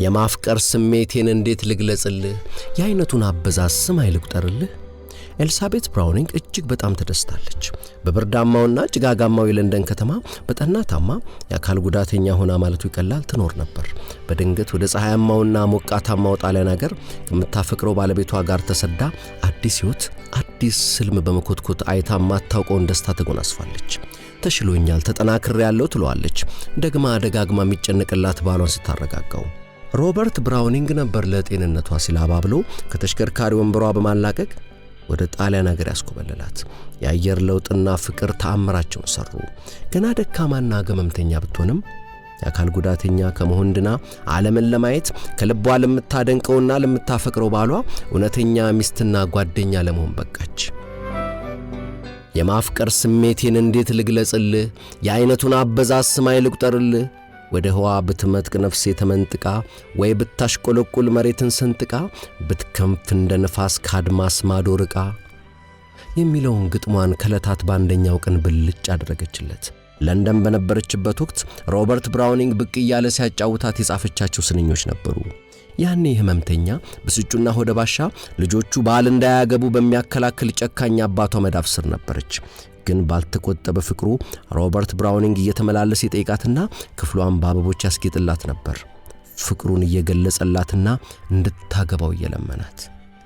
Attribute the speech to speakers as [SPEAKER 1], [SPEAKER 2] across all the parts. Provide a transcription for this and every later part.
[SPEAKER 1] የማፍቀር ስሜቴን እንዴት ልግለጽልህ የአይነቱን አበዛዝ ስም አይልቁጠርልህ ኤልሳቤት ብራውኒንግ እጅግ በጣም ተደስታለች በብርዳማውና ጭጋጋማው የለንደን ከተማ በጠና ታማ የአካል ጉዳተኛ ሆና ማለቱ ይቀላል ትኖር ነበር በድንገት ወደ ፀሐያማውና ሞቃታማው ጣሊያን ሀገር ከምታፈቅረው ባለቤቷ ጋር ተሰዳ አዲስ ህይወት አዲስ ስልም በመኮትኮት አይታ ማታውቀውን ደስታ ተጎናጽፋለች ተሽሎኛል ተጠናክሬያለሁ ትለዋለች ደግማ ደጋግማ የሚጨነቅላት ባሏን ስታረጋጋው ሮበርት ብራውኒንግ ነበር ለጤንነቷ ሲላባብሎ ከተሽከርካሪ ወንበሯ በማላቀቅ ወደ ጣሊያን ሀገር ያስኮበለላት የአየር ለውጥና ፍቅር ተአምራቸውን ሰሩ ገና ደካማና ገመምተኛ ብትሆንም የአካል ጉዳተኛ ከመሆንድና ዓለምን ለማየት ከልቧ ለምታደንቀውና ለምታፈቅረው ባሏ እውነተኛ ሚስትና ጓደኛ ለመሆን በቃች የማፍቀር ስሜቴን እንዴት ልግለጽልህ የአይነቱን አበዛዝ ስም አይልቁጠርልህ ወደ ህዋ ብትመጥቅ ነፍሴ ተመንጥቃ ወይ ብታሽቆለቁል መሬትን ሰንጥቃ ብትከንፍ እንደ ነፋስ ካድማስ ማዶ ርቃ የሚለውን ግጥሟን ከለታት ባንደኛው ቀን ብልጭ አደረገችለት ለንደን በነበረችበት ወቅት ሮበርት ብራውኒንግ ብቅ እያለ ሲያጫውታት የጻፈቻቸው ስንኞች ነበሩ ያኔ ህመምተኛ በስጩና ሆደባሻ ልጆቹ ባል እንዳያገቡ በሚያከላክል ጨካኝ አባቷ መዳፍ ስር ነበረች ግን ባልተቆጠበ ፍቅሩ ሮበርት ብራውኒንግ እየተመላለሰ ይጠይቃትና ክፍሏን በአበቦች ያስጌጥላት ነበር ፍቅሩን እየገለጸላትና እንድታገባው እየለመናት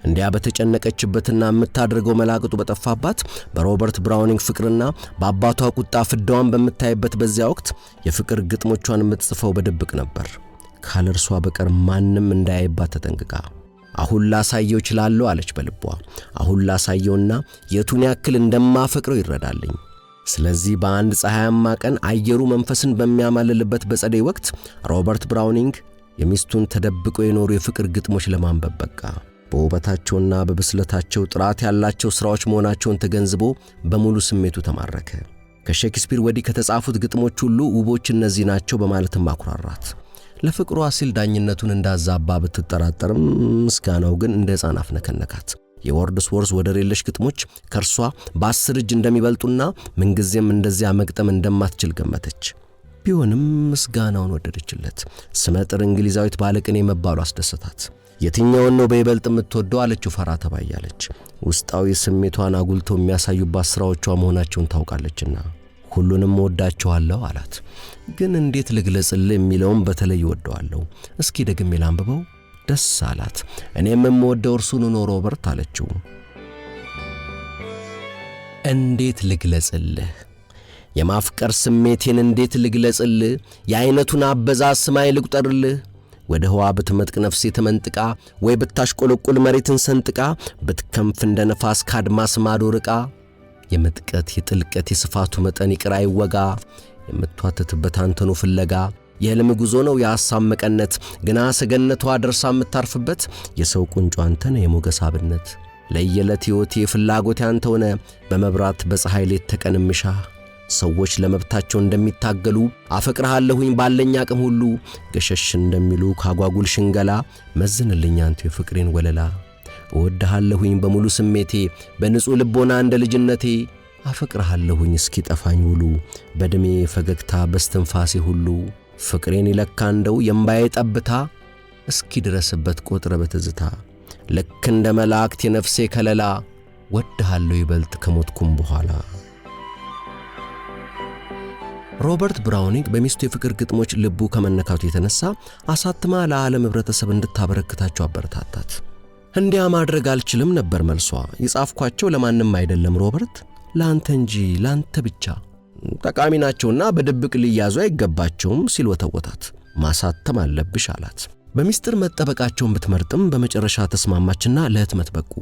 [SPEAKER 1] እንዲያ በተጨነቀችበትና የምታደርገው መላቅጡ በጠፋባት በሮበርት ብራውኒንግ ፍቅርና በአባቷ ቁጣ ፍዳዋን በመታየበት በዚያ ወቅት የፍቅር ግጥሞቿን የምትጽፈው በድብቅ ነበር ካለርሷ በቀር ማንም እንዳያይባት ተጠንቅቃ አሁን ላሳየው ይችላል አለች በልቧ አሁን ላሳየውና የቱን ያክል እንደማፈቅረው ይረዳልኝ ስለዚህ በአንድ ፀሐያማ ቀን አየሩ መንፈስን በሚያማልልበት በጸደይ ወቅት ሮበርት ብራውኒንግ የሚስቱን ተደብቆ የኖሩ የፍቅር ግጥሞች ለማንበብ በቃ በውበታቸውና በብስለታቸው ጥራት ያላቸው ሥራዎች መሆናቸውን ተገንዝቦ በሙሉ ስሜቱ ተማረከ ከሼክስፒር ወዲህ ከተጻፉት ግጥሞች ሁሉ ውቦች እነዚህ ናቸው በማለትም አኩራራት ለፍቅሯ ሲል ዳኝነቱን እንዳዛባ ብትጠራጠርም ምስጋናው ግን እንደ ሕፃን አፍነከነካት የወርድስወርዝ ወደር የለሽ ግጥሞች ከርሷ በ10 እጅ እንደሚበልጡና ምንጊዜም እንደዚያ መግጠም እንደማትችል ገመተች ቢሆንም ምስጋናውን ወደደችለት ስመጥር እንግሊዛዊት ባለቅኔ መባሉ አስደሰታት የትኛውን ነው በይበልጥ የምትወደው አለችው ፈራ ተባያለች ውስጣዊ ስሜቷን አጉልቶ የሚያሳዩባት ሥራዎቿ መሆናቸውን ታውቃለችና ሁሉንም ወዳቸዋለሁ አላት ግን እንዴት ልግለጽልህ የሚለውን በተለይ ወደዋለሁ እስኪ ደግሜ ላንብበው ደስ አላት እኔም የምወደው እርሱን ነው ሮበርት አለችው እንዴት ልግለጽልህ የማፍቀር ስሜቴን እንዴት ልግለጽልህ የአይነቱን አበዛዝ ስም አይልቁጠርልህ ወደ ህዋ ብትመጥቅ ነፍሴ ተመንጥቃ ወይ ብታሽቆለቁል መሬትን ሰንጥቃ ብትከንፍ እንደ ነፋስ ካድማስ ማዶ ርቃ የምጥቀት የጥልቀት የስፋቱ መጠን ይቅር አይወጋ የምትዋተትበት አንተኑ ፍለጋ የህልም ጉዞ ነው የሐሳብ መቀነት ግና ሰገነቷ ደርሳ የምታርፍበት የሰው ቁንጮ አንተነ የሞገስ አብነት ለየለት ህይወቴ ፍላጎት አንተውነ በመብራት በፀሐይ ሌት ተቀንምሻ ሰዎች ለመብታቸው እንደሚታገሉ አፈቅርሃለሁኝ ባለኛ አቅም ሁሉ ገሸሽ እንደሚሉ ካጓጉል ሽንገላ መዝንልኝ አንተ የፍቅሬን ወለላ እወድሃለሁኝ በሙሉ ስሜቴ በንጹህ ልቦና እንደ ልጅነቴ አፈቅርሃለሁኝ እስኪ ጠፋኝ ውሉ በድሜ ፈገግታ በስተንፋሴ ሁሉ ፍቅሬን ይለካ እንደው የምባዬ ጠብታ እስኪ ድረስበት ቆጥረ በትዝታ ልክ እንደ መላእክት የነፍሴ ከለላ ወድሃለሁ ይበልጥ ከሞትኩም በኋላ ሮበርት ብራውኒንግ በሚስቱ የፍቅር ግጥሞች ልቡ ከመነካቱ የተነሳ አሳትማ ለዓለም ህብረተሰብ እንድታበረክታቸው አበረታታት እንዲያ ማድረግ አልችልም ነበር መልሷ ይጻፍኳቸው ለማንም አይደለም ሮበርት ላንተ እንጂ ላንተ ብቻ ጠቃሚ ናቸውና በድብቅ ሊያዙ አይገባቸውም ሲል ወተወታት ማሳተም አለብሽ አላት በሚስጥር መጠበቃቸውን ብትመርጥም በመጨረሻ ተስማማችና ለህትመት በቁ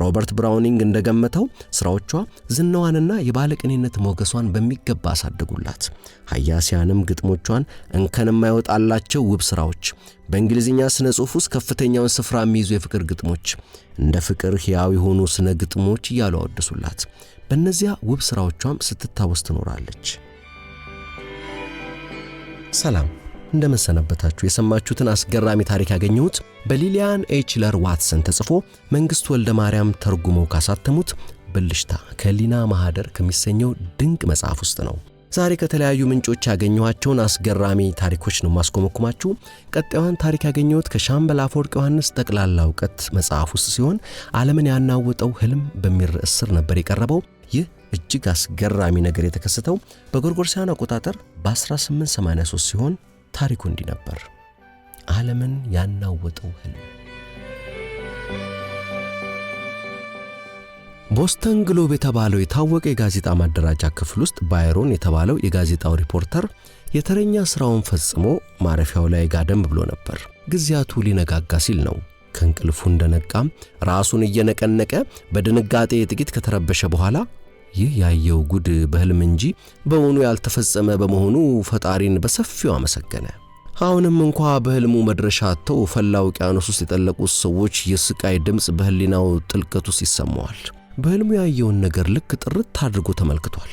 [SPEAKER 1] ሮበርት ብራውኒንግ እንደገመተው ስራዎቿ ዝናዋንና የባለቅኔነት ሞገሷን በሚገባ አሳደጉላት ሐያሲያንም ግጥሞቿን እንከን የማይወጣላቸው ውብ ስራዎች በእንግሊዝኛ ስነ ጽሑፍ ውስጥ ከፍተኛውን ስፍራ የሚይዙ የፍቅር ግጥሞች እንደ ፍቅር ሕያው የሆኑ ስነ ግጥሞች እያሉ አወደሱላት በእነዚያ ውብ ስራዎቿም ስትታወስ ትኖራለች ሰላም እንደመሰነበታችሁ የሰማችሁትን አስገራሚ ታሪክ ያገኘሁት በሊሊያን ኤችለር ዋትሰን ተጽፎ መንግስቱ ወልደ ማርያም ተርጉመው ካሳተሙት ብልሽታ ከሊና ማህደር ከሚሰኘው ድንቅ መጽሐፍ ውስጥ ነው ዛሬ ከተለያዩ ምንጮች ያገኘኋቸውን አስገራሚ ታሪኮች ነው ማስኮመኩማችሁ። ቀጣዩን ታሪክ ያገኘሁት ከሻምበል አፈወርቅ ዮሐንስ ጠቅላላ ዕውቀት መጽሐፍ ውስጥ ሲሆን ዓለምን ያናወጠው ህልም በሚል ርዕስ ስር ነበር የቀረበው። ይህ እጅግ አስገራሚ ነገር የተከሰተው በጎርጎሮሳውያን አቆጣጠር በ1883 ሲሆን ታሪኩ እንዲህ ነበር። ዓለምን ያናወጠው ህልም። ቦስተን ግሎብ የተባለው የታወቀ የጋዜጣ ማደራጃ ክፍል ውስጥ ባይሮን የተባለው የጋዜጣው ሪፖርተር የተረኛ ስራውን ፈጽሞ ማረፊያው ላይ ጋደም ብሎ ነበር። ጊዜያቱ ሊነጋጋ ሲል ነው ከእንቅልፉ እንደነቃም ራሱን እየነቀነቀ በድንጋጤ ጥቂት ከተረበሸ በኋላ ይህ ያየው ጉድ በህልም እንጂ በእውኑ ያልተፈጸመ በመሆኑ ፈጣሪን በሰፊው አመሰገነ። አሁንም እንኳ በህልሙ መድረሻ አጥተው ፈላው ውቅያኖስ ውስጥ የጠለቁት ሰዎች የስቃይ ድምፅ በህሊናው ጥልቀት ውስጥ ይሰማዋል። በህልሙ ያየውን ነገር ልክ ጥርት አድርጎ ተመልክቷል።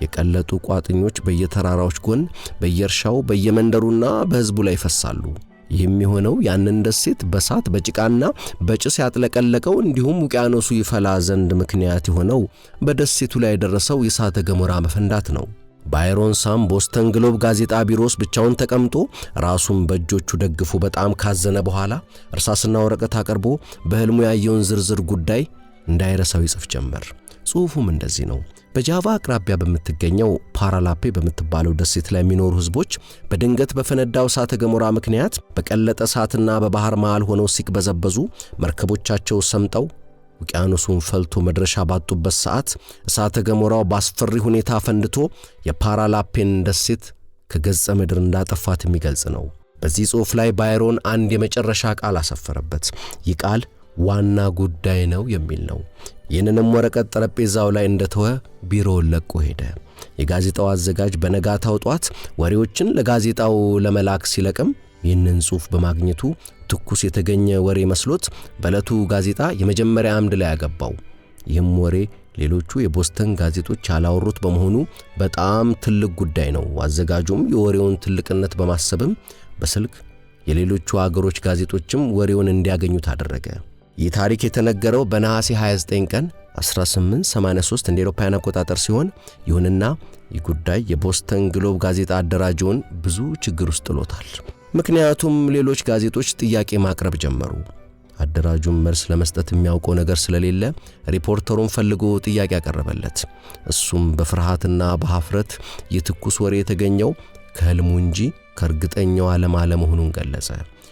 [SPEAKER 1] የቀለጡ ቋጥኞች በየተራራዎች ጎን፣ በየእርሻው፣ በየመንደሩና በህዝቡ ላይ ይፈሳሉ። ይህም የሆነው ያንን ደሴት በሳት በጭቃና በጭስ ያጥለቀለቀው እንዲሁም ውቅያኖሱ ይፈላ ዘንድ ምክንያት የሆነው በደሴቱ ላይ የደረሰው የእሳተ ገሞራ መፈንዳት ነው። ባይሮን ሳም ቦስተን ግሎብ ጋዜጣ ቢሮስ ብቻውን ተቀምጦ ራሱን በእጆቹ ደግፎ በጣም ካዘነ በኋላ እርሳስና ወረቀት አቅርቦ በህልሙ ያየውን ዝርዝር ጉዳይ እንዳይረሳው ይጽፍ ጀመር። ጽሑፉም እንደዚህ ነው። በጃቫ አቅራቢያ በምትገኘው ፓራላፔ በምትባለው ደሴት ላይ የሚኖሩ ህዝቦች በድንገት በፈነዳው እሳተ ገሞራ ምክንያት በቀለጠ እሳትና በባህር መሃል ሆነው ሲቅበዘበዙ መርከቦቻቸው ሰምጠው ውቅያኖሱን ፈልቶ መድረሻ ባጡበት ሰዓት እሳተ ገሞራው በአስፈሪ ሁኔታ ፈንድቶ የፓራላፔን ደሴት ከገጸ ምድር እንዳጠፋት የሚገልጽ ነው። በዚህ ጽሑፍ ላይ ባይሮን አንድ የመጨረሻ ቃል አሰፈረበት። ይህ ቃል ዋና ጉዳይ ነው የሚል ነው። ይህንንም ወረቀት ጠረጴዛው ላይ እንደተወ ቢሮውን ለቆ ሄደ። የጋዜጣው አዘጋጅ በነጋታው ጧት ወሬዎችን ለጋዜጣው ለመላክ ሲለቅም ይህንን ጽሑፍ በማግኘቱ ትኩስ የተገኘ ወሬ መስሎት በዕለቱ ጋዜጣ የመጀመሪያ አምድ ላይ ያገባው። ይህም ወሬ ሌሎቹ የቦስተን ጋዜጦች ያላወሩት በመሆኑ በጣም ትልቅ ጉዳይ ነው። አዘጋጁም የወሬውን ትልቅነት በማሰብም በስልክ የሌሎቹ አገሮች ጋዜጦችም ወሬውን እንዲያገኙት አደረገ። ይህ ታሪክ የተነገረው በነሐሴ 29 ቀን 1883 እንደ አውሮፓውያን አቆጣጠር ሲሆን ይሁንና ይህ ጉዳይ የቦስተን ግሎብ ጋዜጣ አደራጅውን ብዙ ችግር ውስጥ ጥሎታል። ምክንያቱም ሌሎች ጋዜጦች ጥያቄ ማቅረብ ጀመሩ። አደራጁም መልስ ለመስጠት የሚያውቀው ነገር ስለሌለ ሪፖርተሩን ፈልጎ ጥያቄ ያቀረበለት። እሱም በፍርሃትና በሐፍረት የትኩስ ወሬ የተገኘው ከህልሙ እንጂ ከእርግጠኛው ዓለም አለመሆኑን ገለጸ።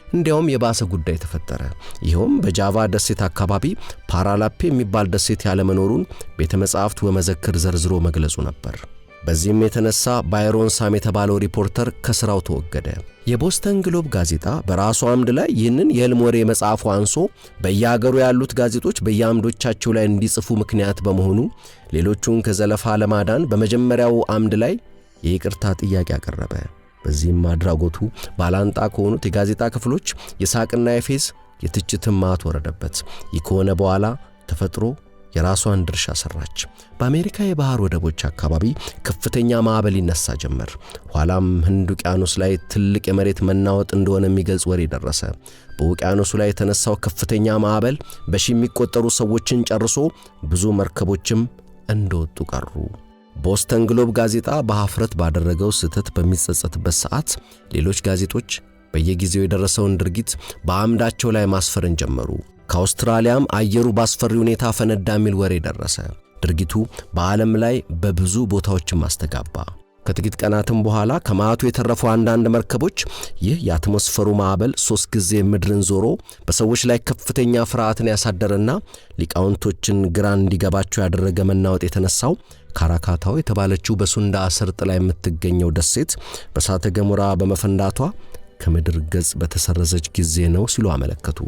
[SPEAKER 1] እንዲያውም የባሰ ጉዳይ ተፈጠረ። ይኸውም በጃቫ ደሴት አካባቢ ፓራላፔ የሚባል ደሴት ያለመኖሩን ቤተ መጻሕፍት ወመዘክር ዘርዝሮ መግለጹ ነበር። በዚህም የተነሳ ባይሮን ሳም የተባለው ሪፖርተር ከሥራው ተወገደ። የቦስተን ግሎብ ጋዜጣ በራሱ አምድ ላይ ይህንን የህልም ወሬ መጽሐፉ አንሶ በየአገሩ ያሉት ጋዜጦች በየአምዶቻቸው ላይ እንዲጽፉ ምክንያት በመሆኑ ሌሎቹን ከዘለፋ ለማዳን በመጀመሪያው አምድ ላይ የይቅርታ ጥያቄ አቀረበ። በዚህም አድራጎቱ ባላንጣ ከሆኑት የጋዜጣ ክፍሎች የሳቅና የፌዝ የትችትም ማት ወረደበት። ይህ ከሆነ በኋላ ተፈጥሮ የራሷን ድርሻ ሰራች። በአሜሪካ የባህር ወደቦች አካባቢ ከፍተኛ ማዕበል ይነሳ ጀመር። ኋላም ህንድ ውቅያኖስ ላይ ትልቅ የመሬት መናወጥ እንደሆነ የሚገልጽ ወሬ ደረሰ። በውቅያኖሱ ላይ የተነሳው ከፍተኛ ማዕበል በሺ የሚቆጠሩ ሰዎችን ጨርሶ ብዙ መርከቦችም እንደወጡ ቀሩ። ቦስተን ግሎብ ጋዜጣ በሐፍረት ባደረገው ስህተት በሚጸጸትበት ሰዓት ሌሎች ጋዜጦች በየጊዜው የደረሰውን ድርጊት በአምዳቸው ላይ ማስፈርን ጀመሩ። ከአውስትራሊያም አየሩ ባስፈሪ ሁኔታ ፈነዳ የሚል ወሬ ደረሰ። ድርጊቱ በዓለም ላይ በብዙ ቦታዎችም አስተጋባ። ከጥቂት ቀናትም በኋላ ከማዕቱ የተረፉ አንዳንድ መርከቦች ይህ የአትሞስፈሩ ማዕበል 3 ጊዜ ምድርን ዞሮ በሰዎች ላይ ከፍተኛ ፍርሃትን ያሳደረና ሊቃውንቶችን ግራ እንዲገባቸው ያደረገ መናወጥ የተነሳው ካራካታው የተባለችው በሱንዳ ሰርጥ ላይ የምትገኘው ደሴት በእሳተ ገሞራ በመፈንዳቷ ከምድር ገጽ በተሰረዘች ጊዜ ነው ሲሉ አመለከቱ።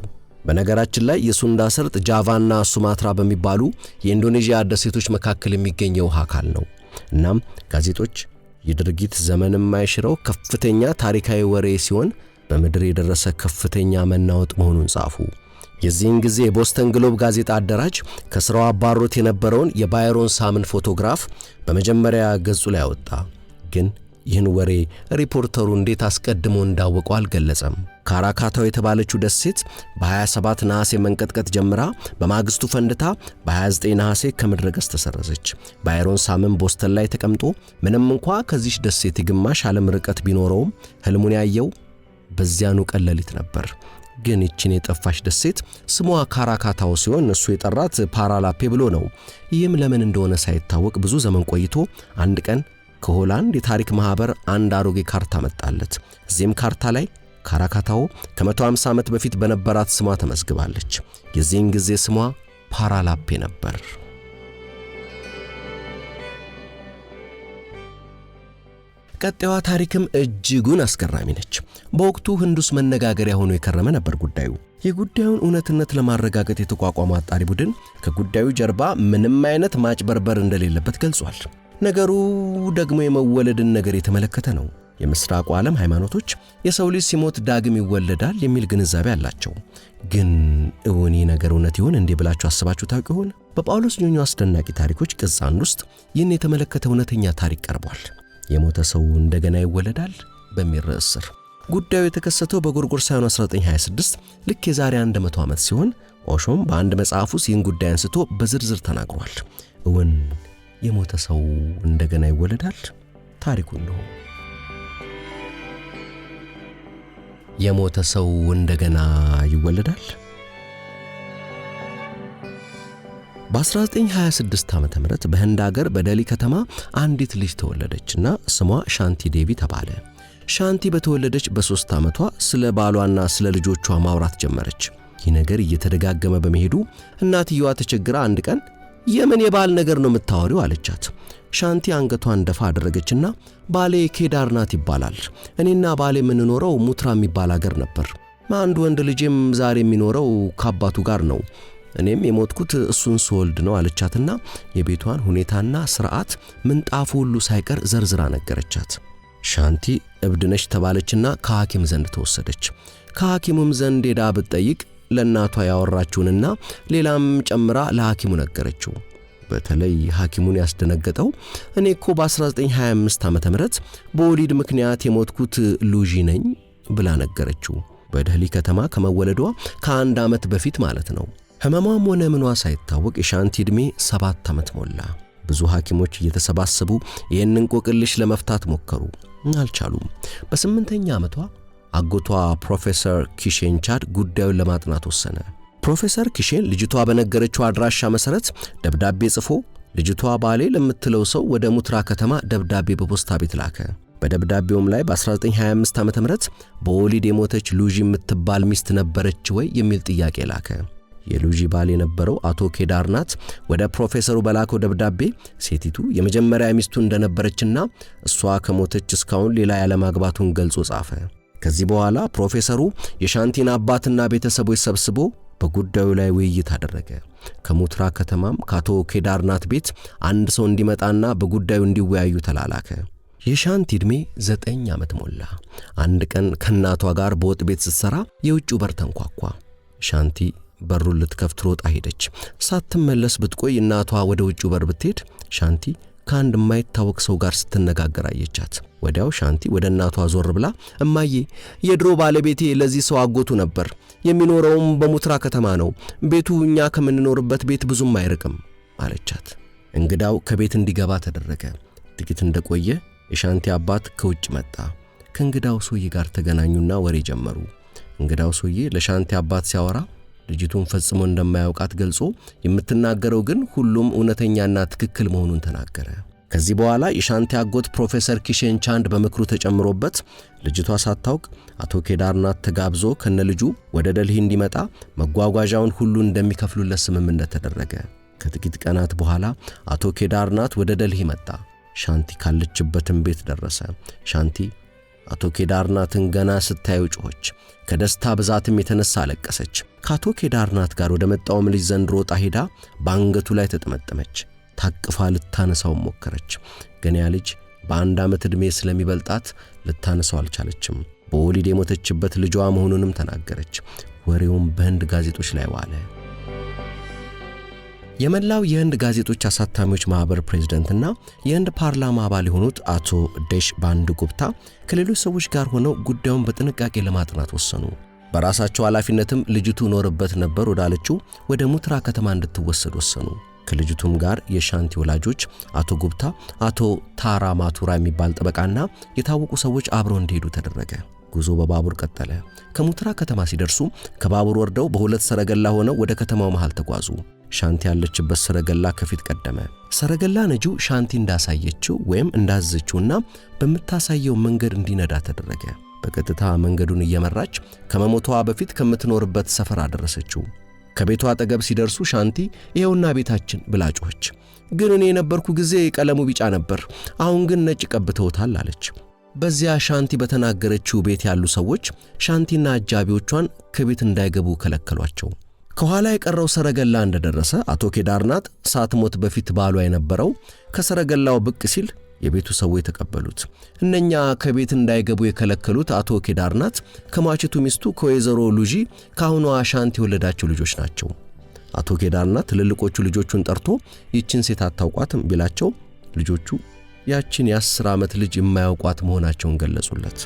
[SPEAKER 1] በነገራችን ላይ የሱንዳ ሰርጥ ጃቫና ሱማትራ በሚባሉ የኢንዶኔዥያ ደሴቶች መካከል የሚገኝ የውሃ አካል ነው። እናም ጋዜጦች የድርጊት ዘመን የማይሽረው ከፍተኛ ታሪካዊ ወሬ ሲሆን በምድር የደረሰ ከፍተኛ መናወጥ መሆኑን ጻፉ። የዚህን ጊዜ የቦስተን ግሎብ ጋዜጣ አደራጅ ከስራው አባሮት የነበረውን የባይሮን ሳምን ፎቶግራፍ በመጀመሪያ ገጹ ላይ አወጣ። ግን ይህን ወሬ ሪፖርተሩ እንዴት አስቀድሞ እንዳወቀው አልገለጸም። ካራካታው የተባለችው ደሴት በ27 ነሐሴ መንቀጥቀጥ ጀምራ በማግስቱ ፈንድታ በ29 ነሐሴ ከምድረ ገጽ ተሰረዘች። ባይሮን ሳምን ቦስተን ላይ ተቀምጦ ምንም እንኳ ከዚህ ደሴት ግማሽ ዓለም ርቀት ቢኖረውም ህልሙን ያየው በዚያኑ ቀን ሌሊት ነበር። ግን ይህችን የጠፋች ደሴት ስሟ ካራካታው ሲሆን እሱ የጠራት ፓራላፔ ብሎ ነው። ይህም ለምን እንደሆነ ሳይታወቅ ብዙ ዘመን ቆይቶ አንድ ቀን ከሆላንድ የታሪክ ማህበር አንድ አሮጌ ካርታ መጣለት። እዚህም ካርታ ላይ ካራካታው ከ150 ዓመት በፊት በነበራት ስሟ ተመዝግባለች። የዚህን ጊዜ ስሟ ፓራላፔ ነበር። ቀጣዩዋ ታሪክም እጅጉን አስገራሚ ነች። በወቅቱ ህንድ ውስጥ መነጋገሪያ ሆኖ የከረመ ነበር ጉዳዩ። የጉዳዩን እውነትነት ለማረጋገጥ የተቋቋመ አጣሪ ቡድን ከጉዳዩ ጀርባ ምንም አይነት ማጭበርበር እንደሌለበት ገልጿል። ነገሩ ደግሞ የመወለድን ነገር የተመለከተ ነው። የምስራቁ ዓለም ሃይማኖቶች የሰው ልጅ ሲሞት ዳግም ይወለዳል የሚል ግንዛቤ አላቸው። ግን እውኔ ነገር እውነት ይሆን እንዴ ብላችሁ አስባችሁ ታውቁ ይሆን? በጳውሎስ ኞኞ አስደናቂ ታሪኮች ቅጽ 1 ውስጥ ይህን የተመለከተ እውነተኛ ታሪክ ቀርቧል። የሞተ ሰው እንደገና ይወለዳል በሚል ርዕስ ስር ጉዳዩ የተከሰተው በጎርጎሮሳውያኑ 1926 ልክ የዛሬ 100 ዓመት ሲሆን ኦሾም በአንድ መጽሐፍ ውስጥ ይህን ጉዳይ አንስቶ በዝርዝር ተናግሯል። እውን የሞተ ሰው እንደገና ይወለዳል? ታሪኩ ነው። የሞተ ሰው እንደገና ይወለዳል? በ1926 ዓመተ ምህረት በህንድ ሀገር በደሊ ከተማ አንዲት ልጅ ተወለደችና ስሟ ሻንቲ ዴቪ ተባለ። ሻንቲ በተወለደች በ3 ዓመቷ ስለ ባሏና ስለ ልጆቿ ማውራት ጀመረች። ይህ ነገር እየተደጋገመ በመሄዱ እናትየዋ ተቸግራ አንድ ቀን የምን የባል ነገር ነው የምታወሪው አለቻት። ሻንቲ አንገቷን ደፋ አደረገችና ባሌ ኬዳርናት ይባላል። እኔና ባሌ የምንኖረው ሙትራ የሚባል ሀገር ነበር። አንድ ወንድ ልጅም ዛሬ የሚኖረው ከአባቱ ጋር ነው። እኔም የሞትኩት እሱን ስወልድ ነው አለቻትና የቤቷን ሁኔታና ስርዓት ምንጣፉ ሁሉ ሳይቀር ዘርዝራ ነገረቻት። ሻንቲ እብድነሽ ተባለችና ከሐኪም ዘንድ ተወሰደች። ከሐኪሙም ዘንድ ሄዳ ብትጠይቅ ለእናቷ ያወራችውንና ሌላም ጨምራ ለሐኪሙ ነገረችው። በተለይ ሐኪሙን ያስደነገጠው እኔ እኮ በ1925 ዓመተ ምህረት በወሊድ ምክንያት የሞትኩት ሉጂ ነኝ ብላ ነገረችው። በደሊ ከተማ ከመወለዷ ከአንድ ዓመት በፊት ማለት ነው። ህመሟም ሆነ ምኗ ሳይታወቅ የሻንቲ ዕድሜ 7 ዓመት ሞላ። ብዙ ሐኪሞች እየተሰባሰቡ ይህንን ቆቅልሽ ለመፍታት ሞከሩ፣ አልቻሉም። በ8ኛ ዓመቷ አጎቷ ፕሮፌሰር ኪሼን ቻድ ጉዳዩን ለማጥናት ወሰነ። ፕሮፌሰር ኪሼን ልጅቷ በነገረችው አድራሻ መሰረት ደብዳቤ ጽፎ ልጅቷ ባሌ ለምትለው ሰው ወደ ሙትራ ከተማ ደብዳቤ በፖስታ ቤት ላከ። በደብዳቤውም ላይ በ1925 ዓመተ ምህረት በወሊድ የሞተች ሉጂ የምትባል ሚስት ነበረች ወይ የሚል ጥያቄ ላከ። የሉጂ ባል የነበረው አቶ ኬዳርናት ወደ ፕሮፌሰሩ በላከው ደብዳቤ ሴቲቱ የመጀመሪያ ሚስቱ እንደነበረችና እሷ ከሞተች እስካሁን ሌላ ያለማግባቱን ገልጾ ጻፈ። ከዚህ በኋላ ፕሮፌሰሩ የሻንቲን አባትና ቤተሰቦች ሰብስቦ በጉዳዩ ላይ ውይይት አደረገ። ከሙትራ ከተማም ከአቶ ኬዳርናት ቤት አንድ ሰው እንዲመጣና በጉዳዩ እንዲወያዩ ተላላከ። የሻንቲ ዕድሜ 9 ዓመት ሞላ። አንድ ቀን ከእናቷ ጋር በወጥ ቤት ስትሰራ የውጭው በር ተንኳኳ። ሻንቲ በሩን ልትከፍት ሮጣ ሄደች። ሳትመለስ ብትቆይ እናቷ ወደ ውጭው በር ብትሄድ ሻንቲ ከአንድ የማይታወቅ ሰው ጋር ስትነጋገር አየቻት። ወዲያው ሻንቲ ወደ እናቷ ዞር ብላ እማዬ፣ የድሮ ባለቤቴ ለዚህ ሰው አጎቱ ነበር። የሚኖረውም በሙትራ ከተማ ነው። ቤቱ እኛ ከምንኖርበት ቤት ብዙም አይርቅም አለቻት። እንግዳው ከቤት እንዲገባ ተደረገ። ጥቂት እንደቆየ የሻንቲ አባት ከውጭ መጣ። ከእንግዳው ሰውዬ ጋር ተገናኙና ወሬ ጀመሩ። እንግዳው ሰውዬ ለሻንቲ አባት ሲያወራ ልጅቱን ፈጽሞ እንደማያውቃት ገልጾ የምትናገረው ግን ሁሉም እውነተኛና ትክክል መሆኑን ተናገረ። ከዚህ በኋላ የሻንቲ አጎት ፕሮፌሰር ኪሼን ቻንድ በምክሩ ተጨምሮበት ልጅቷ ሳታውቅ አቶ ኬዳርናት ተጋብዞ ከነልጁ ወደ ደልሂ እንዲመጣ መጓጓዣውን ሁሉ እንደሚከፍሉለት ስምምነት ተደረገ። ከጥቂት ቀናት በኋላ አቶ ኬዳርናት ወደ ደልሂ መጣ። ሻንቲ ካለችበትም ቤት ደረሰ። ሻንቲ አቶ ኬዳርናትን ገና ስታየው ጮኸች። ከደስታ ብዛትም የተነሳ አለቀሰች። ከአቶ ኬዳርናት ጋር ወደ መጣውም ልጅ ዘንድ ሮጣ ሄዳ በአንገቱ ላይ ተጠመጠመች። ታቅፋ ልታነሳው ሞከረች። ግን ያ ልጅ በአንድ ዓመት ዕድሜ ስለሚበልጣት ልታነሳው አልቻለችም። በወሊድ የሞተችበት ልጇ መሆኑንም ተናገረች። ወሬውም በህንድ ጋዜጦች ላይ ዋለ። የመላው የህንድ ጋዜጦች አሳታሚዎች ማህበር ፕሬዝዳንትና የህንድ ፓርላማ አባል የሆኑት አቶ ዴሽ ባንዱ ጉፕታ ከሌሎች ሰዎች ጋር ሆነው ጉዳዩን በጥንቃቄ ለማጥናት ወሰኑ። በራሳቸው ኃላፊነትም ልጅቱ ኖርበት ነበር ወዳለችው ወደ ሙትራ ከተማ እንድትወሰድ ወሰኑ። ከልጅቱም ጋር የሻንቲ ወላጆች አቶ ጉፕታ፣ አቶ ታራ ማቱራ የሚባል ጠበቃና የታወቁ ሰዎች አብረው እንዲሄዱ ተደረገ። ጉዞ በባቡር ቀጠለ። ከሙትራ ከተማ ሲደርሱ ከባቡር ወርደው በሁለት ሰረገላ ሆነው ወደ ከተማው መሃል ተጓዙ። ሻንቲ ያለችበት ሰረገላ ከፊት ቀደመ። ሰረገላ ነጂው ሻንቲ እንዳሳየችው ወይም እንዳዘችውና በመታሳየው መንገድ እንዲነዳ ተደረገ። በቀጥታ መንገዱን እየመራች ከመሞቷ በፊት ከምትኖርበት ሰፈር አደረሰችው። ከቤቷ አጠገብ ሲደርሱ ሻንቲ ይሄውና ቤታችን ብላ ጮኸች። ግን እኔ የነበርኩ ጊዜ ቀለሙ ቢጫ ነበር፣ አሁን ግን ነጭ ቀብተውታል አለች። በዚያ ሻንቲ በተናገረችው ቤት ያሉ ሰዎች ሻንቲና አጃቢዎቿን ከቤት እንዳይገቡ ከለከሏቸው። ከኋላ የቀረው ሰረገላ እንደደረሰ አቶ ኬዳርናት ሳትሞት በፊት ባሏ የነበረው ከሰረገላው ብቅ ሲል የቤቱ ሰዎች ተቀበሉት። እነኛ ከቤት እንዳይገቡ የከለከሉት አቶ ኬዳርናት ከሟችቱ ሚስቱ ከወይዘሮ ሉጂ ካሁኗ ሻንቲ የወለዳቸው ልጆች ናቸው። አቶ ኬዳርናት ትልልቆቹ ልጆቹን ጠርቶ ይችን ሴት አታውቋትም ቢላቸው ልጆቹ ያችን የ10 ዓመት ልጅ የማያውቋት መሆናቸውን ገለጹለት።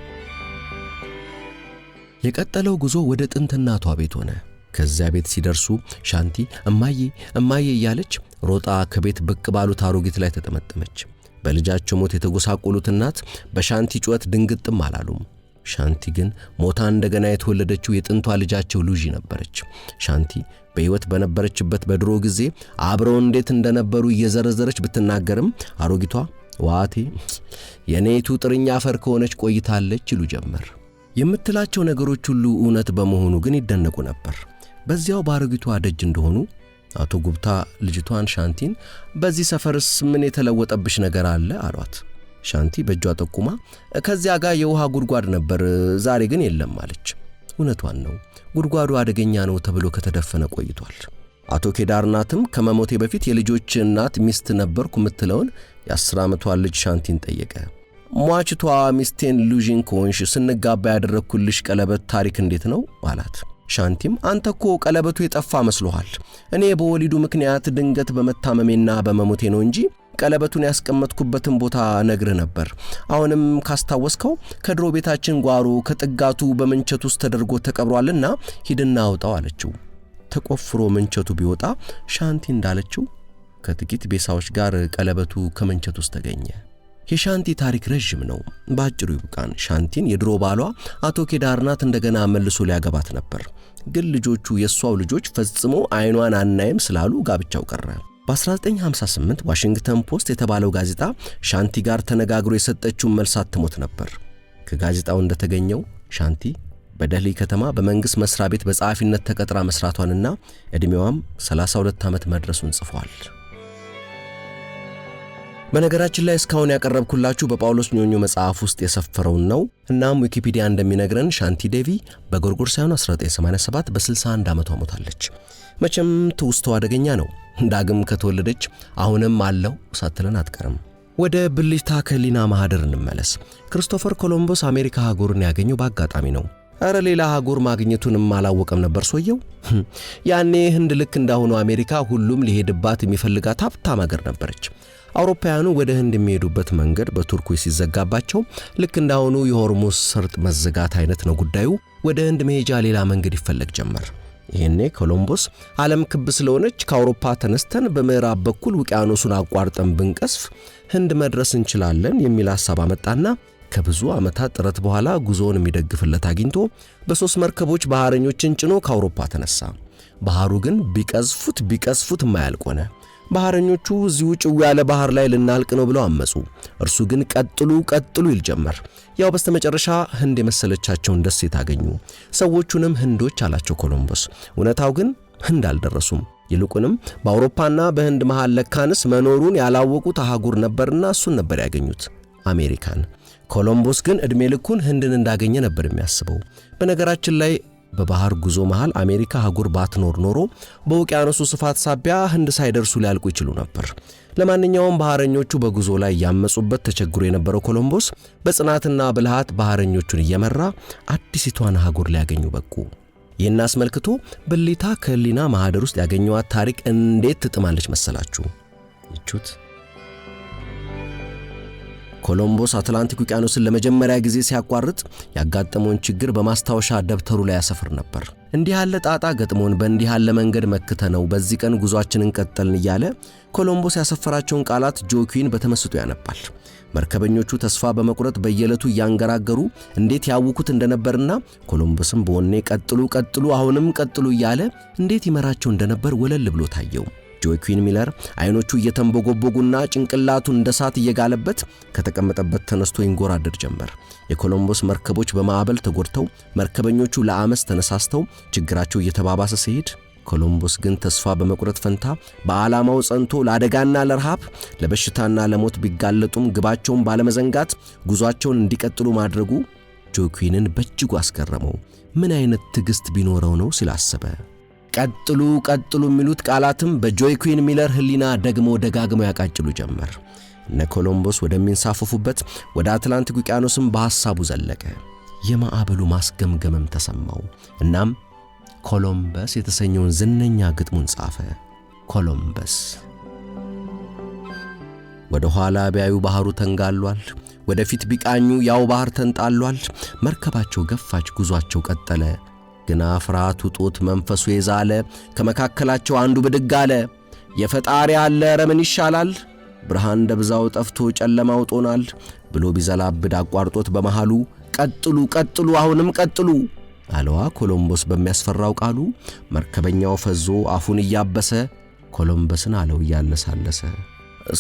[SPEAKER 1] የቀጠለው ጉዞ ወደ ጥንት እናቷ ቤት ሆነ። ከዚያ ቤት ሲደርሱ ሻንቲ እማዬ እማዬ እያለች ሮጣ ከቤት ብቅ ባሉት አሮጊት ላይ ተጠመጠመች። በልጃቸው ሞት የተጎሳቆሉት እናት በሻንቲ ጩኸት ድንግጥም አላሉም። ሻንቲ ግን ሞታ እንደገና የተወለደችው የጥንቷ ልጃቸው ሉጂ ነበረች። ሻንቲ በሕይወት በነበረችበት በድሮ ጊዜ አብረው እንዴት እንደነበሩ እየዘረዘረች ብትናገርም አሮጊቷ ዋቴ የኔቱ ጥርኛ አፈር ከሆነች ቆይታለች ይሉ ጀመር። የምትላቸው ነገሮች ሁሉ እውነት በመሆኑ ግን ይደነቁ ነበር። በዚያው ባሮጊቷ ደጅ እንደሆኑ አቶ ጉፕታ ልጅቷን ሻንቲን በዚህ ሰፈርስ ምን የተለወጠብሽ ነገር አለ አሏት። ሻንቲ በእጇ ጠቁማ ከዚያ ጋር የውሃ ጉድጓድ ነበር፣ ዛሬ ግን የለም አለች። እውነቷን ነው፣ ጉድጓዱ አደገኛ ነው ተብሎ ከተደፈነ ቆይቷል። አቶ ኬዳርናትም ከመሞቴ በፊት የልጆች እናት ሚስት ነበርኩ የምትለውን የ10 ዓመቷን ልጅ ሻንቲን ጠየቀ። ሟችቷ ሚስቴን ሉጂን ኮንሽ ስንጋባ ያደረኩልሽ ቀለበት ታሪክ እንዴት ነው አላት። ሻንቲም አንተኮ ቀለበቱ የጠፋ መስሎሃል፣ እኔ በወሊዱ ምክንያት ድንገት በመታመሜና በመሞቴ ነው እንጂ ቀለበቱን ያስቀመጥኩበትን ቦታ ነግርህ ነበር። አሁንም ካስታወስከው ከድሮ ቤታችን ጓሮ ከጥጋቱ በመንቸት ውስጥ ተደርጎ ተቀብሯልና ሂድና አውጣው አለችው። ተቆፍሮ መንቸቱ ቢወጣ ሻንቲ እንዳለችው ከጥቂት ቤሳዎች ጋር ቀለበቱ ከመንቸት ውስጥ ተገኘ። የሻንቲ ታሪክ ረጅም ነው። ባጭሩ ይብቃን። ሻንቲን የድሮ ባሏ አቶ ኬዳርናት እንደገና መልሶ ሊያገባት ነበር። ግን ልጆቹ የሷው ልጆች ፈጽሞ አይኗን አናይም ስላሉ ጋብቻው ቀረ። በ1958 ዋሽንግተን ፖስት የተባለው ጋዜጣ ሻንቲ ጋር ተነጋግሮ የሰጠችውን መልስ አትሞት ነበር። ከጋዜጣው እንደተገኘው ሻንቲ በደህሊ ከተማ በመንግስት መስሪያ ቤት በጸሐፊነት ተቀጥራ መስራቷንና እድሜዋም 32 ዓመት መድረሱን ጽፏል። በነገራችን ላይ እስካሁን ያቀረብኩላችሁ በጳውሎስ ኞኞ መጽሐፍ ውስጥ የሰፈረውን ነው። እናም ዊኪፒዲያ እንደሚነግረን ሻንቲ ዴቪ በጎርጎሮሳውያኑ 1987 በ61 ዓመቷ ሞታለች። መቼም ትውስታው አደገኛ ነው። ዳግም ከተወለደች አሁንም አለው ሳትለን አትቀርም። ወደ ብልጭታ ከሊና ማህደር እንመለስ። ክርስቶፈር ኮሎምቦስ አሜሪካ ሀገርን ያገኘው በአጋጣሚ ነው። አረ ሌላ ሀገር ማግኘቱንም አላወቀም ነበር ሰውየው። ያኔ ህንድ ልክ እንዳሁኑ አሜሪካ ሁሉም ሊሄድባት የሚፈልጋት ሀብታም ሀገር ነበረች። አውሮፓውያኑ ወደ ህንድ የሚሄዱበት መንገድ በቱርኮች ሲዘጋባቸው ልክ እንዳሁኑ የሆርሙዝ ሰርጥ መዘጋት አይነት ነው ጉዳዩ። ወደ ህንድ መሄጃ ሌላ መንገድ ይፈለግ ጀመር። ይሄኔ ኮሎምቦስ ዓለም ክብ ስለሆነች ከአውሮፓ ተነስተን በምዕራብ በኩል ውቅያኖሱን አቋርጠን ብንቀስፍ ህንድ መድረስ እንችላለን የሚል ሐሳብ አመጣና ከብዙ ዓመታት ጥረት በኋላ ጉዞውን የሚደግፍለት አግኝቶ በሶስት መርከቦች ባህረኞችን ጭኖ ከአውሮፓ ተነሳ። ባህሩ ግን ቢቀስፉት የማያልቅ ሆነ። ባህረኞቹ እዚሁ ጭው ያለ ባህር ላይ ልናልቅ ነው ብለው አመጹ። እርሱ ግን ቀጥሉ ይል ጀመር። ያው በስተመጨረሻ ህንድ የመሰለቻቸውን ደሴት አገኙ። ሰዎቹንም ህንዶች አላቸው ኮሎምቦስ። እውነታው ግን ህንድ አልደረሱም። ይልቁንም በአውሮፓና በህንድ መሃል ለካንስ መኖሩን ያላወቁት አህጉር ነበርና እሱን ነበር ያገኙት፣ አሜሪካን። ኮሎምቦስ ግን እድሜ ልኩን ህንድን እንዳገኘ ነበር የሚያስበው። በነገራችን ላይ በባህር ጉዞ መሃል አሜሪካ አህጉር ባትኖር ኖሮ በውቅያኖሱ ስፋት ሳቢያ ህንድ ሳይደርሱ ሊያልቁ ይችሉ ነበር። ለማንኛውም ባህረኞቹ በጉዞ ላይ ያመጹበት ተቸግሮ የነበረው ኮሎምቦስ በጽናትና ብልሃት ባህረኞቹን እየመራ አዲሲቷን አህጉር ሊያገኙ በቁ። ይህን አስመልክቶ ብልታ ከህሊና ማህደር ውስጥ ያገኘዋት ታሪክ እንዴት ትጥማለች መሰላችሁ? ይቹት ኮሎምቦስ አትላንቲክ ውቅያኖስን ለመጀመሪያ ጊዜ ሲያቋርጥ ያጋጠመውን ችግር በማስታወሻ ደብተሩ ላይ ያሰፍር ነበር። እንዲህ ያለ ጣጣ ገጥሞን በእንዲህ ያለ መንገድ መክተነው በዚህ ቀን ጉዟችንን ቀጠልን እያለ ኮሎምቦስ ያሰፈራቸውን ቃላት ጆኩዊን በተመስጦ ያነባል። መርከበኞቹ ተስፋ በመቁረጥ በየዕለቱ እያንገራገሩ እንዴት ያውኩት እንደነበርና ኮሎምቦስም በወኔ ቀጥሉ ቀጥሉ አሁንም ቀጥሉ እያለ እንዴት ይመራቸው እንደነበር ወለል ብሎ ታየው። ጆኩዊን ሚለር አይኖቹ እየተንቦጎቦጉና ጭንቅላቱን እንደ ሳት እየጋለበት ከተቀመጠበት ተነስቶ ይንጎራደድ ጀመር። የኮሎምቦስ መርከቦች በማዕበል ተጎድተው መርከበኞቹ ለአመስ ተነሳስተው ችግራቸው እየተባባሰ ሲሄድ ኮሎምቦስ ግን ተስፋ በመቁረጥ ፈንታ በዓላማው ጸንቶ ለአደጋና ለረሃብ ለበሽታና ለሞት ቢጋለጡም ግባቸውን ባለመዘንጋት ጉዟቸውን እንዲቀጥሉ ማድረጉ ጆኩዊንን በእጅጉ አስገረመው። ምን አይነት ትዕግስት ቢኖረው ነው ሲል አሰበ። ቀጥሉ ቀጥሉ የሚሉት ቃላትም በጆኩዊን ሚለር ህሊና ደግሞ ደጋግመው ያቃጭሉ ጀመር። እነ ኮሎምቦስ ወደሚንሳፈፉበት ወደ አትላንቲክ ውቅያኖስም በሐሳቡ ዘለቀ። የማዕበሉ ማስገምገምም ተሰማው። እናም ኮሎምበስ የተሰኘውን ዝነኛ ግጥሙን ጻፈ። ኮሎምበስ ወደ ኋላ ቢያዩ ባህሩ ተንጋሏል፣ ወደፊት ቢቃኙ ያው ባህር ተንጣሏል። መርከባቸው ገፋች፣ ጉዟቸው ቀጠለ። ግና ፍርሃቱ ጦት መንፈሱ የዛለ ከመካከላቸው አንዱ ብድግ አለ። የፈጣሪ አለ ረምን ይሻላል፣ ብርሃን ደብዛው ጠፍቶ ጨለማው ጦናል ብሎ ቢዘላብድ አቋርጦት በመሃሉ ቀጥሉ ቀጥሉ አሁንም ቀጥሉ አለዋ ኮሎምቦስ በሚያስፈራው ቃሉ። መርከበኛው ፈዞ አፉን እያበሰ ኮሎምበስን አለው እያለሳለሰ።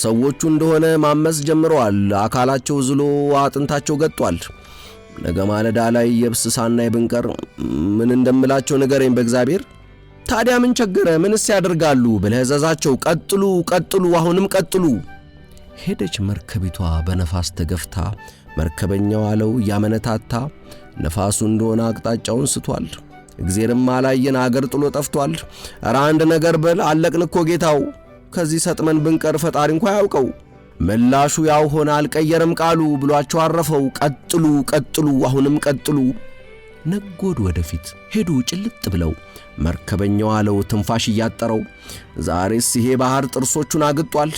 [SPEAKER 1] ሰዎቹ እንደሆነ ማመስ ጀምረዋል፣ አካላቸው ዝሎ አጥንታቸው ገጧል። ነገ ማለዳ ላይ የብስ ሳናይ ብንቀር ምን እንደምላቸው ንገረኝ በእግዚአብሔር። ታዲያ ምን ቸገረ? ምንስ ያደርጋሉ ብለህ እዘዛቸው። ቀጥሉ ቀጥሉ አሁንም ቀጥሉ። ሄደች መርከቢቷ በነፋስ ተገፍታ። መርከበኛው አለው እያመነታታ፣ ነፋሱ እንደሆነ አቅጣጫውን ስቷል። እግዚአብሔርም አላየን አገር ጥሎ ጠፍቷል። ኧረ አንድ ነገር በል አለቅን እኮ ጌታው፣ ከዚህ ሰጥመን ብንቀር ፈጣሪ እንኳን ያውቀው። ምላሹ ያው ሆነ አልቀየረም ቃሉ ብሏቸው አረፈው። ቀጥሉ ቀጥሉ አሁንም ቀጥሉ። ነጎድ ወደፊት ሄዱ ጭልጥ ብለው። መርከበኛው አለው ትንፋሽ እያጠረው፣ ዛሬስ ይሄ ባህር ጥርሶቹን አግጧል፣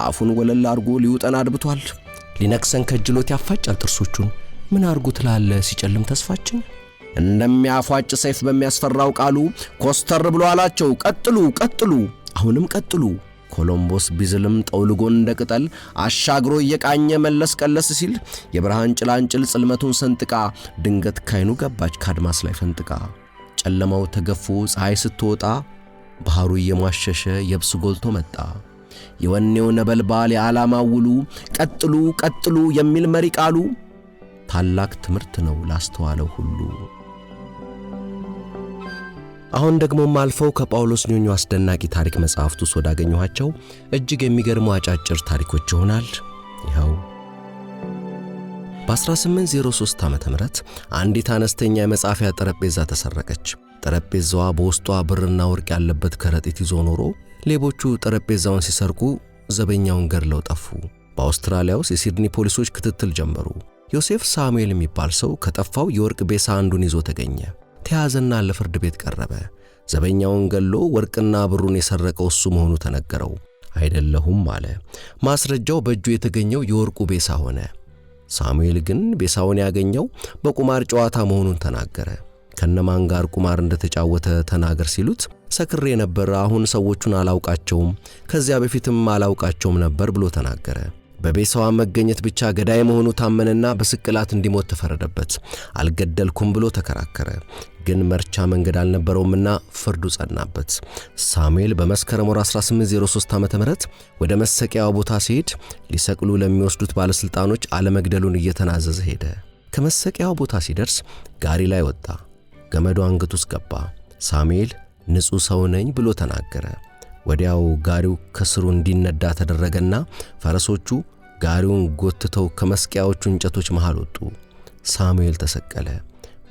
[SPEAKER 1] አፉን ወለል አርጎ ሊውጠን አድብቷል። ሊነክሰን ከጅሎት ያፋጫል ጥርሶቹን፣ ምን አርጉ ትላለ ሲጨልም ተስፋችን። እንደሚያፏጭ ሰይፍ በሚያስፈራው ቃሉ ኮስተር ብሎ አላቸው ቀጥሉ ቀጥሉ አሁንም ቀጥሉ። ኮሎምቦስ ቢዝልም ጠውልጎን እንደ ቅጠል አሻግሮ እየቃኘ መለስ ቀለስ ሲል የብርሃን ጭላንጭል ጽልመቱን ሰንጥቃ ድንገት ካይኑ ገባች ካድማስ ላይ ፈንጥቃ። ጨለማው ተገፎ ፀሐይ ስትወጣ ባህሩ እየሟሸሸ የብስ ጎልቶ መጣ። የወኔው ነበልባል የዓላማው ውሉ ቀጥሉ ቀጥሉ የሚል መሪ ቃሉ ታላቅ ትምህርት ነው ላስተዋለው ሁሉ። አሁን ደግሞ ማልፈው ከጳውሎስ ኞኞ አስደናቂ ታሪክ መጽሐፍት ውስጥ ወዳገኘኋቸው እጅግ የሚገርሙ አጫጭር ታሪኮች ይሆናል። ይኸው በ1803 ዓመተ ምህረት አንዲት አነስተኛ የመጻፊያ ጠረጴዛ ተሰረቀች። ጠረጴዛዋ በውስጧ ብርና ወርቅ ያለበት ከረጢት ይዞ ኖሮ ሌቦቹ ጠረጴዛውን ሲሰርቁ ዘበኛውን ገድለው ጠፉ። በአውስትራሊያ ውስጥ የሲድኒ ፖሊሶች ክትትል ጀመሩ። ዮሴፍ ሳሙኤል የሚባል ሰው ከጠፋው የወርቅ ቤሳ አንዱን ይዞ ተገኘ። ተያዘና ለፍርድ ቤት ቀረበ። ዘበኛውን ገሎ ወርቅና ብሩን የሰረቀው እሱ መሆኑ ተነገረው። አይደለሁም አለ። ማስረጃው በእጁ የተገኘው የወርቁ ቤሳ ሆነ። ሳሙኤል ግን ቤሳውን ያገኘው በቁማር ጨዋታ መሆኑን ተናገረ። ከነማን ጋር ቁማር እንደተጫወተ ተናገር ሲሉት ሰክሬ ነበር፣ አሁን ሰዎቹን አላውቃቸውም፣ ከዚያ በፊትም አላውቃቸውም ነበር ብሎ ተናገረ። በቤሳዋ መገኘት ብቻ ገዳይ መሆኑ ታመነና በስቅላት እንዲሞት ተፈረደበት። አልገደልኩም ብሎ ተከራከረ። ግን መርቻ መንገድ አልነበረውምና ፍርዱ ጸናበት። ሳሙኤል በመስከረም 1803 ዓመተ ምህረት ወደ መሰቂያው ቦታ ሲሄድ ሊሰቅሉ ለሚወስዱት ባለስልጣኖች አለመግደሉን እየተናዘዘ ሄደ። ከመሰቂያው ቦታ ሲደርስ ጋሪ ላይ ወጣ። ገመዱ አንገቱ ውስጥ ገባ። ሳሙኤል ንጹሕ ሰው ነኝ ብሎ ተናገረ። ወዲያው ጋሪው ከስሩ እንዲነዳ ተደረገና ፈረሶቹ ጋሪውን ጎትተው ከመስቀያዎቹ እንጨቶች መሃል ወጡ። ሳሙኤል ተሰቀለ።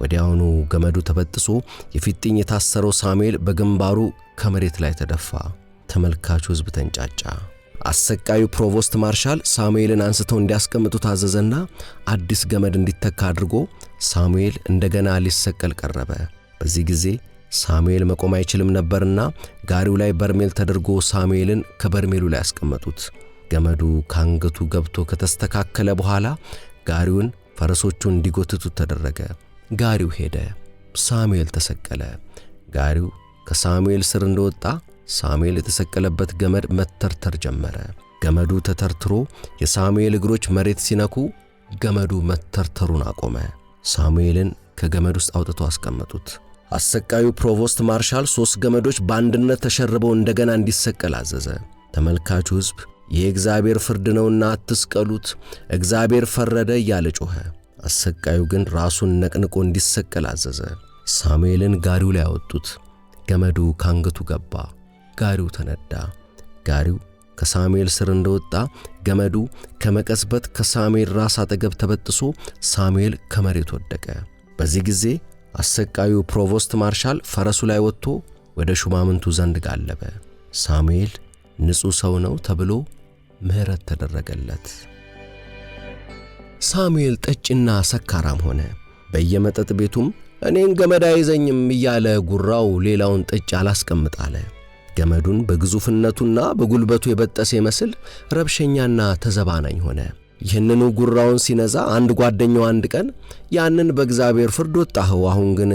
[SPEAKER 1] ወዲያውኑ ገመዱ ተበጥሶ የፊጥኝ የታሰረው ሳሙኤል በግንባሩ ከመሬት ላይ ተደፋ። ተመልካቹ ሕዝብ ተንጫጫ። አሰቃዩ ፕሮቮስት ማርሻል ሳሙኤልን አንስተው እንዲያስቀምጡ ታዘዘና አዲስ ገመድ እንዲተካ አድርጎ ሳሙኤል እንደገና ሊሰቀል ቀረበ። በዚህ ጊዜ ሳሙኤል መቆም አይችልም ነበርና ጋሪው ላይ በርሜል ተደርጎ ሳሙኤልን ከበርሜሉ ላይ አስቀመጡት። ገመዱ ካንገቱ ገብቶ ከተስተካከለ በኋላ ጋሪውን ፈረሶቹ እንዲጎትቱት ተደረገ። ጋሪው ሄደ። ሳሙኤል ተሰቀለ። ጋሪው ከሳሙኤል ስር እንደወጣ ሳሙኤል የተሰቀለበት ገመድ መተርተር ጀመረ። ገመዱ ተተርትሮ የሳሙኤል እግሮች መሬት ሲነኩ ገመዱ መተርተሩን አቆመ። ሳሙኤልን ከገመድ ውስጥ አውጥቶ አስቀመጡት። አሰቃዩ ፕሮቮስት ማርሻል 3 ገመዶች በአንድነት ተሸርበው እንደገና እንዲሰቀል አዘዘ። ተመልካቹ ሕዝብ የእግዚአብሔር ፍርድ ነውና አትስቀሉት፣ እግዚአብሔር ፈረደ እያለ ጮኸ። አሰቃዩ ግን ራሱን ነቅንቆ እንዲሰቀል አዘዘ። ሳሙኤልን ጋሪው ላይ አወጡት። ገመዱ ካንገቱ ገባ። ጋሪው ተነዳ። ጋሪው ከሳሙኤል ስር እንደወጣ ገመዱ ከመቀስበት ከሳሙኤል ራስ አጠገብ ተበጥሶ ሳሙኤል ከመሬት ወደቀ። በዚህ ጊዜ አሰቃዩ ፕሮቮስት ማርሻል ፈረሱ ላይ ወጥቶ ወደ ሹማምንቱ ዘንድ ጋለበ። ሳሙኤል ንጹሕ ሰው ነው ተብሎ ምሕረት ተደረገለት። ሳሙኤል ጠጭና ሰካራም ሆነ። በየመጠጥ ቤቱም እኔን ገመድ አይዘኝም እያለ ጉራው ሌላውን ጠጭ አላስቀምጥ አለ። ገመዱን በግዙፍነቱና በጉልበቱ የበጠሰ ይመስል ረብሸኛና ተዘባናኝ ሆነ። ይህንኑ ጉራውን ሲነዛ አንድ ጓደኛው አንድ ቀን ያንን በእግዚአብሔር ፍርድ ወጣኸው፣ አሁን ግን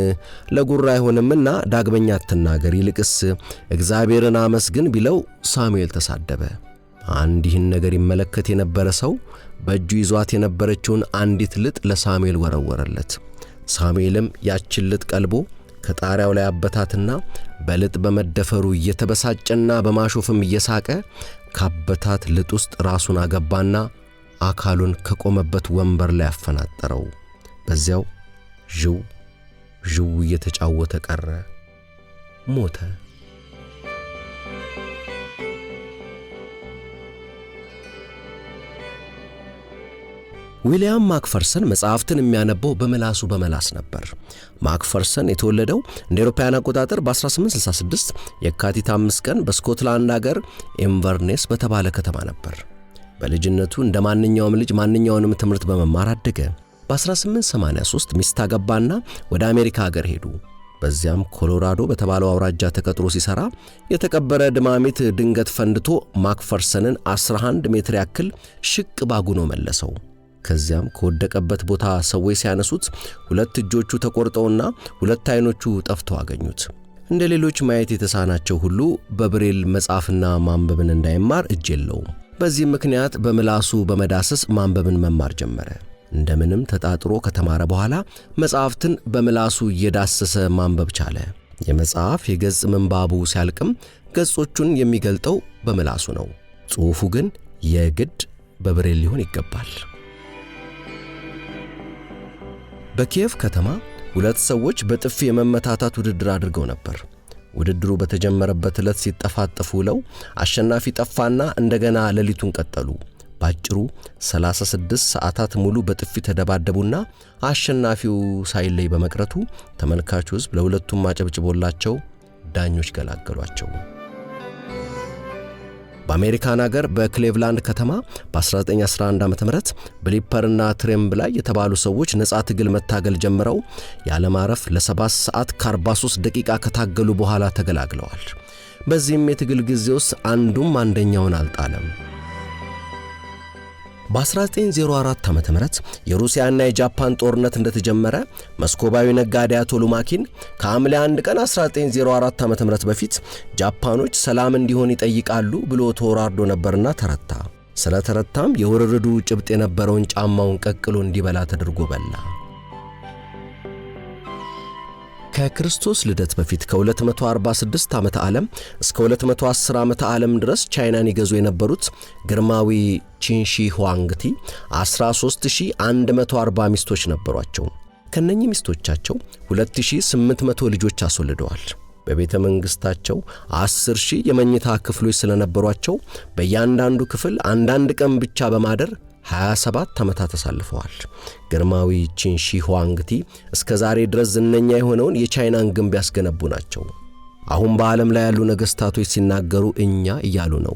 [SPEAKER 1] ለጉራ አይሆንምና ዳግመኛ አትናገር፣ ይልቅስ እግዚአብሔርን አመስግን ቢለው ሳሙኤል ተሳደበ። አንድ ይህን ነገር ይመለከት የነበረ ሰው በእጁ ይዟት የነበረችውን አንዲት ልጥ ለሳሙኤል ወረወረለት። ሳሙኤልም ያችን ልጥ ቀልቦ ከጣሪያው ላይ አበታትና በልጥ በመደፈሩ እየተበሳጨና በማሾፍም እየሳቀ ካበታት ልጥ ውስጥ ራሱን አገባና አካሉን ከቆመበት ወንበር ላይ አፈናጠረው። በዚያው ዥው ዥው እየተጫወተ ቀረ፣ ሞተ። ዊሊያም ማክፈርሰን መጽሐፍትን የሚያነበው በመላስ ነበር። ማክፈርሰን የተወለደው እንደ አውሮፓውያን አቆጣጠር በ1866 የካቲት 5 ቀን በስኮትላንድ ሀገር ኢንቨርኔስ በተባለ ከተማ ነበር። በልጅነቱ እንደ ማንኛውም ልጅ ማንኛውንም ትምህርት በመማር አደገ። በ1883 ሚስት አገባና ወደ አሜሪካ ሀገር ሄዱ። በዚያም ኮሎራዶ በተባለው አውራጃ ተቀጥሮ ሲሰራ የተቀበረ ድማሚት ድንገት ፈንድቶ ማክፈርሰንን 11 ሜትር ያክል ሽቅ ባጉኖ መለሰው። ከዚያም ከወደቀበት ቦታ ሰዎች ሲያነሱት 2 እጆቹ ተቆርጠውና 2 አይኖቹ ጠፍተው አገኙት። እንደ ሌሎች ማየት የተሳናቸው ሁሉ በብሬል መጻፍና ማንበብን እንዳይማር እጅ የለውም። በዚህ ምክንያት በምላሱ በመዳሰስ ማንበብን መማር ጀመረ። እንደምንም ተጣጥሮ ከተማረ በኋላ መጽሐፍትን በምላሱ እየዳሰሰ ማንበብ ቻለ። የመጽሐፍ የገጽ ምንባቡ ሲያልቅም ገጾቹን የሚገልጠው በምላሱ ነው። ጽሑፉ ግን የግድ በብሬል ሊሆን ይገባል። በኪየቭ ከተማ 2 ሰዎች በጥፊ የመመታታት ውድድር አድርገው ነበር። ውድድሩ በተጀመረበት ዕለት ሲጠፋጠፉ ውለው አሸናፊ ጠፋና እንደገና ሌሊቱን ቀጠሉ። ባጭሩ 36 ሰዓታት ሙሉ በጥፊ ተደባደቡና አሸናፊው ሳይለይ በመቅረቱ ተመልካቹ ሕዝብ ለሁለቱም አጨብጭቦላቸው ዳኞች ገላገሏቸው። በአሜሪካን ሀገር በክሌቭላንድ ከተማ በ1911 ዓ.ም ብሊፐርና ትሬምብላይ የተባሉ ሰዎች ነፃ ትግል መታገል ጀምረው ያለማረፍ ለ7 ሰዓት ከ43 ደቂቃ ከታገሉ በኋላ ተገላግለዋል። በዚህም የትግል ጊዜ ውስጥ አንዱም አንደኛውን አልጣለም። በ1904 ዓ.ም የሩሲያና የጃፓን ጦርነት እንደተጀመረ መስኮባዊ ነጋዴ አቶ ሉማኪን ከሐምሌ 1 ቀን 1904 ዓ.ም በፊት ጃፓኖች ሰላም እንዲሆን ይጠይቃሉ ብሎ ተወራርዶ ነበርና ተረታ። ስለተረታም የውርርዱ ጭብጥ የነበረውን ጫማውን ቀቅሎ እንዲበላ ተደርጎ በላ። ከክርስቶስ ልደት በፊት ከ246 ዓመተ ዓለም እስከ 210 ዓመተ ዓለም ድረስ ቻይናን ይገዙ የነበሩት ግርማዊ ቺንሺ ሁዋንግቲ 13140 ሚስቶች ነበሯቸው። ከነኚህ ሚስቶቻቸው 2800 ልጆች አስወልደዋል። በቤተ መንግስታቸው 10000 የመኝታ ክፍሎች ስለነበሯቸው በእያንዳንዱ ክፍል አንዳንድ ቀን ብቻ በማደር 27 ዓመታት ተሳልፈዋል። ግርማዊ ቺንሺ ሁዋንግቲ እስከ ዛሬ ድረስ ዝነኛ የሆነውን የቻይናን ግንብ ያስገነቡ ናቸው። አሁን በዓለም ላይ ያሉ ነገስታቶች ሲናገሩ እኛ እያሉ ነው።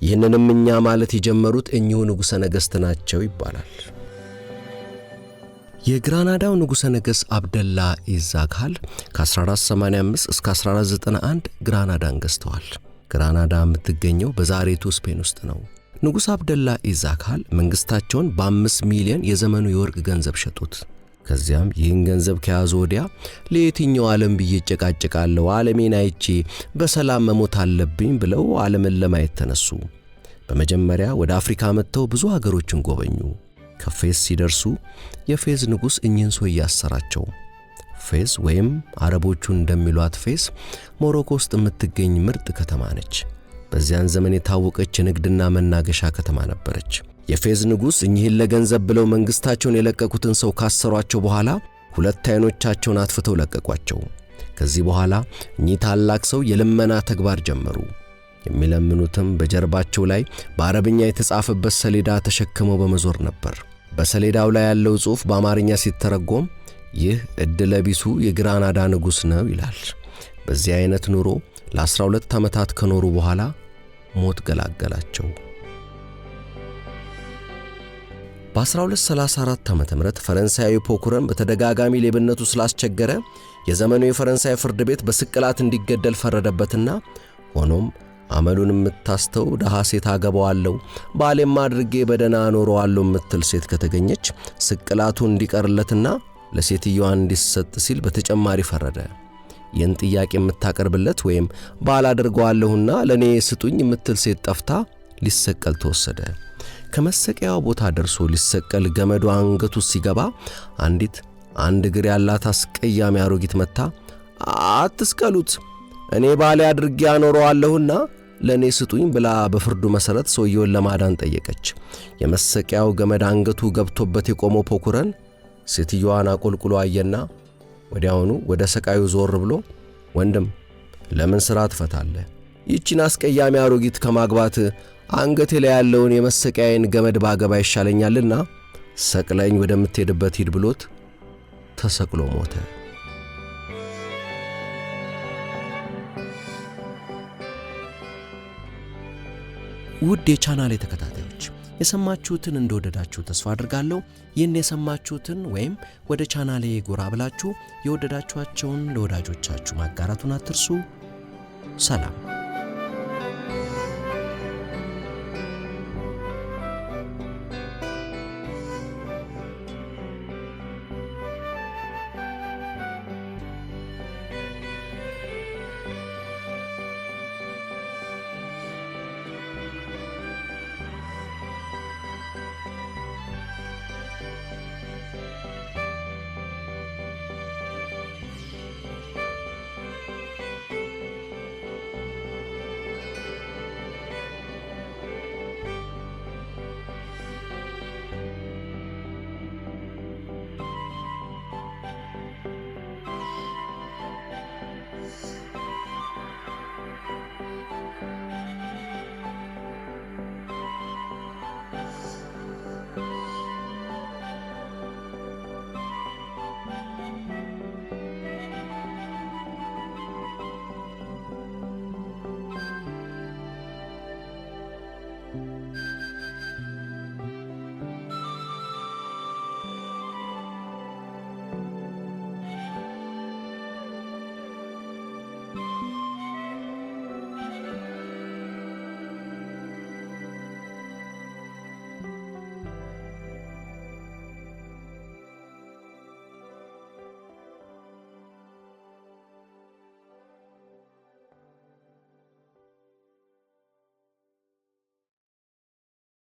[SPEAKER 1] ይህንንም እኛ ማለት የጀመሩት እኚሁ ንጉሠ ነገሥት ናቸው ይባላል። የግራናዳው ንጉሠ ነገሥት አብደላ ኢዛካል ከ1485 እስከ 1491 ግራናዳን ገዝተዋል። ግራናዳ የምትገኘው በዛሬቱ ስፔን ውስጥ ነው። ንጉሥ አብደላ ኢዛካል መንግሥታቸውን በ5 ሚሊዮን የዘመኑ የወርቅ ገንዘብ ሸጡት። ከዚያም ይህን ገንዘብ ከያዙ ወዲያ ለየትኛው ዓለም ብዬ እጨቃጨቃለሁ፣ ዓለሜን አይቼ በሰላም መሞት አለብኝ ብለው ዓለምን ለማየት ተነሱ። በመጀመሪያ ወደ አፍሪካ መጥተው ብዙ ሀገሮችን ጎበኙ። ከፌዝ ሲደርሱ የፌዝ ንጉሥ እኚህን ሰው ያሰራቸው። ፌዝ ወይም አረቦቹ እንደሚሏት ፌዝ ሞሮኮ ውስጥ የምትገኝ ምርጥ ከተማ ነች። በዚያን ዘመን የታወቀች የንግድና መናገሻ ከተማ ነበረች። የፌዝ ንጉሥ እኚህን ለገንዘብ ብለው መንግሥታቸውን የለቀቁትን ሰው ካሰሯቸው በኋላ 2 ዓይኖቻቸውን አጥፍተው ለቀቋቸው። ከዚህ በኋላ እኚህ ታላቅ ሰው የልመና ተግባር ጀመሩ። የሚለምኑትም በጀርባቸው ላይ በአረብኛ የተጻፈበት ሰሌዳ ተሸክመው በመዞር ነበር። በሰሌዳው ላይ ያለው ጽሑፍ በአማርኛ ሲተረጎም ይህ ዕድለ ቢሱ የግራናዳ ንጉሥ ነው ይላል። በዚህ አይነት ኑሮ ለ12 ዓመታት ከኖሩ በኋላ ሞት ገላገላቸው። በ1234 ዓመተ ምህረት ፈረንሳዊ ፖኩረን በተደጋጋሚ ሌብነቱ ስላስቸገረ የዘመኑ የፈረንሳይ ፍርድ ቤት በስቅላት እንዲገደል ፈረደበትና ሆኖም አመሉን የምታስተው ደሃ ሴት አገባዋለሁ ባሌም አድርጌ በደና አኖረዋለሁ የምትል ሴት ከተገኘች ስቅላቱ እንዲቀርለትና ለሴትየዋ እንዲሰጥ ሲል በተጨማሪ ፈረደ። ይህን ጥያቄ የምታቀርብለት ወይም ባል አድርገዋለሁና ለኔ ስጡኝ የምትል ሴት ጠፍታ ሊሰቀል ተወሰደ። ከመሰቀያው ቦታ ደርሶ ሊሰቀል ገመዱ አንገቱ ሲገባ አንድ እግር ያላት አስቀያሚ አሮጊት መታ አትስቀሉት፣ እኔ ባሌ አድርጌ አኖረዋለሁና ለኔ ስጡኝ ብላ በፍርዱ መሰረት ሰውየውን ለማዳን ጠየቀች። የመሰቀያው ገመድ አንገቱ ገብቶበት የቆመው ፖኩረን ሴትየዋን አቆልቁሎ አየና ወዲያውኑ ወደ ሰቃዩ ዞር ብሎ ወንድም ለምን ሥራ ትፈታለህ? ይህችን አስቀያሚ አሮጊት ከማግባት አንገቴ ላይ ያለውን የመሰቀያዬን ገመድ ባገባ ይሻለኛልና ሰቅለኝ ወደምትሄድበት ሂድ ብሎት ተሰቅሎ ሞተ። ውድ የቻናሌ ተከታታዮች የሰማችሁትን እንደወደዳችሁ ተስፋ አድርጋለሁ። ይህን የሰማችሁትን ወይም ወደ ቻናሌ ጎራ ብላችሁ የወደዳችኋቸውን ለወዳጆቻችሁ ማጋራቱን አትርሱ። ሰላም።